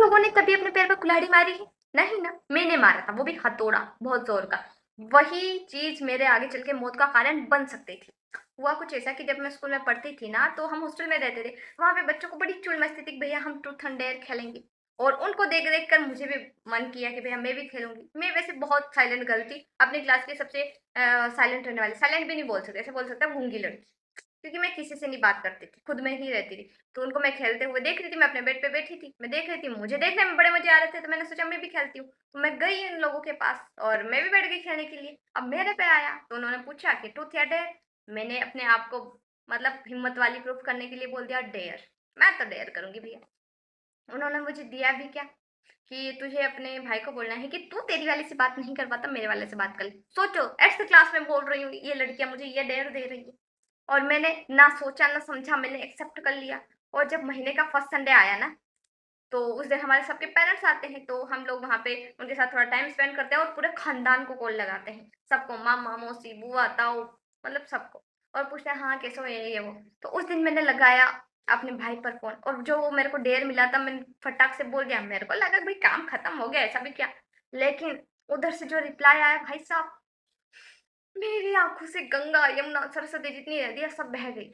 लोगों ने कभी अपने पैर पर कुल्हाड़ी मारी है? नहीं ना, मैंने मारा था, वो भी हथौड़ा, बहुत जोर का। वही चीज मेरे आगे चल के मौत का कारण बन सकती थी। हुआ कुछ ऐसा कि जब मैं स्कूल में पढ़ती थी ना, तो हम हॉस्टल में रहते थे। वहां पे बच्चों को बड़ी चुल मस्ती थी कि भैया हम ट्रूथ एंड डेयर खेलेंगे। और उनको देख देख कर मुझे भी मन किया कि भैया मैं भी खेलूंगी। मैं वैसे बहुत साइलेंट गर्ल थी, अपनी क्लास की सबसे साइलेंट रहने वाली, साइलेंट भी नहीं बोल सकते, ऐसे बोल सकते हैं गूंगी लड़की। क्योंकि मैं किसी से नहीं बात करती थी, खुद में ही रहती थी। तो उनको मैं खेलते हुए देख रही थी, मैं अपने बेड पे बैठी थी, मैं देख रही थी, मुझे देखने में बड़े मजे आ रहे थे, तो मैंने सोचा मैं भी खेलती हूँ। तो मैं गई इन लोगों के पास और मैं भी बैठ गई खेलने के लिए। अब मेरे पे आया तो उन्होंने पूछा कि ट्रूथ या डेयर। मैंने अपने आप को मतलब हिम्मत वाली प्रूफ करने के लिए बोल दिया डेयर। मैं तो डेयर करूंगी भैया। उन्होंने मुझे दिया भी क्या कि तुझे अपने भाई को बोलना है कि तू तेरी वाले से बात नहीं कर पाता, मेरे वाले से बात कर ले। सोचो, 8th क्लास में बोल रही हूँ, ये लड़कियां मुझे ये डेयर दे रही है। और मैंने ना सोचा ना समझा, मैंने एक्सेप्ट कर लिया। और जब महीने का फर्स्ट संडे आया ना, तो उस दिन हमारे सबके पेरेंट्स आते हैं, तो हम लोग वहाँ पे उनके साथ थोड़ा टाइम स्पेंड करते हैं और पूरे खानदान को कॉल लगाते हैं, सबको, मामा मौसी बुआ ताऊ, मतलब सबको। और पूछते हैं हाँ कैसे हो, ये वो। तो उस दिन मैंने लगाया अपने भाई पर फोन, और जो वो मेरे को डेयर मिला था, मैंने फटाक से बोल दिया। मेरे को लगा भाई काम खत्म हो गया, ऐसा भी क्या। लेकिन उधर से जो रिप्लाई आया भाई साहब, मेरी आंखों से गंगा यमुना सरस्वती जितनी नदियां सब बह गई।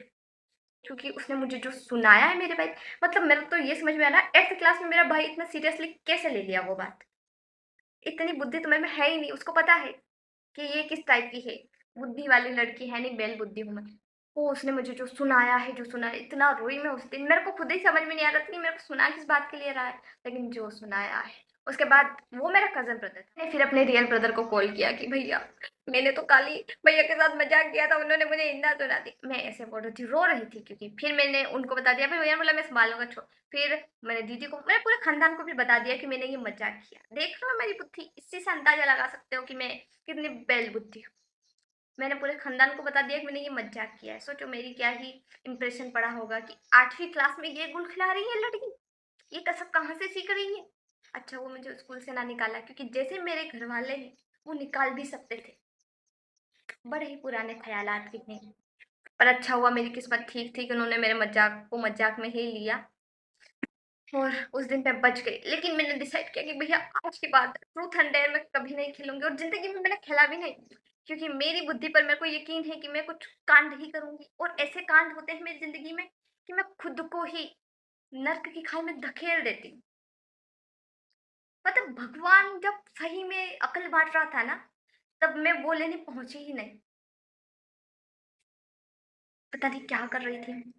क्योंकि उसने मुझे जो सुनाया है मेरे भाई, मतलब मेरा तो ये समझ में आया ना, 8th क्लास में मेरा भाई इतना सीरियसली कैसे ले लिया वो बात। इतनी बुद्धि तो मेरे में है ही नहीं, उसको पता है कि ये किस टाइप की है। बुद्धि वाली लड़की है नहीं, बेल बुद्धि हूँ मैं। वो उसने मुझे जो सुनाया है, जो सुनाया, इतना रोई मैं उस दिन, मेरे को खुद ही समझ में नहीं आ रहा था कि मेरे को सुना किस बात के लिए रहा है। लेकिन जो सुनाया है, उसके बाद वो मेरा कजन ब्रदर था। मैंने फिर अपने रियल ब्रदर को कॉल किया कि भैया मैंने तो काली भैया के साथ मजाक किया था, उन्होंने मुझे इंदा सुना दी। मैं ऐसे बोल रही थी, रो रही थी, क्योंकि फिर मैंने उनको बता दिया, फिर भैया ने बोला मैं संभालूंगा, छोड़। फिर मैंने दीदी को, मैंने पूरे खानदान को भी बता दिया कि मैंने ये मजाक किया। देख लो मेरी बुद्धि, इससे से अंदाजा लगा सकते हो कि मैं कितनी बैल बुद्धि हूँ। मैंने पूरे खानदान को बता दिया कि मैंने ये मजाक किया है। सोचो मेरी क्या ही इंप्रेशन पड़ा होगा कि 8वीं क्लास में ये गुल खिला रही है लड़की, ये कसम कहाँ से सीख रही है। अच्छा वो मुझे स्कूल से ना निकाला, क्योंकि जैसे मेरे घर वाले हैं वो निकाल भी सकते थे। बड़े ही पुराने ख्यालात के हैं। पर अच्छा हुआ मेरी किस्मत ठीक थी कि उन्होंने मेरे मजाक को मजाक में ही लिया, और उस दिन मैं बच गई। लेकिन मैंने डिसाइड किया कि भैया आज के बाद ट्रूथ एंड डेयर में कभी नहीं खेलूंगी, और जिंदगी में मैंने खेला भी नहीं। क्योंकि मेरी बुद्धि पर मेरे को यकीन है कि मैं कुछ कांड ही करूंगी, और ऐसे कांड होते हैं मेरी जिंदगी में कि मैं खुद को ही नर्क की खाई में धकेल देती हूँ। मतलब भगवान जब सही में अकल बांट रहा था ना, तब मैं वो लेने पहुंची ही नहीं। पता नहीं क्या कर रही थी।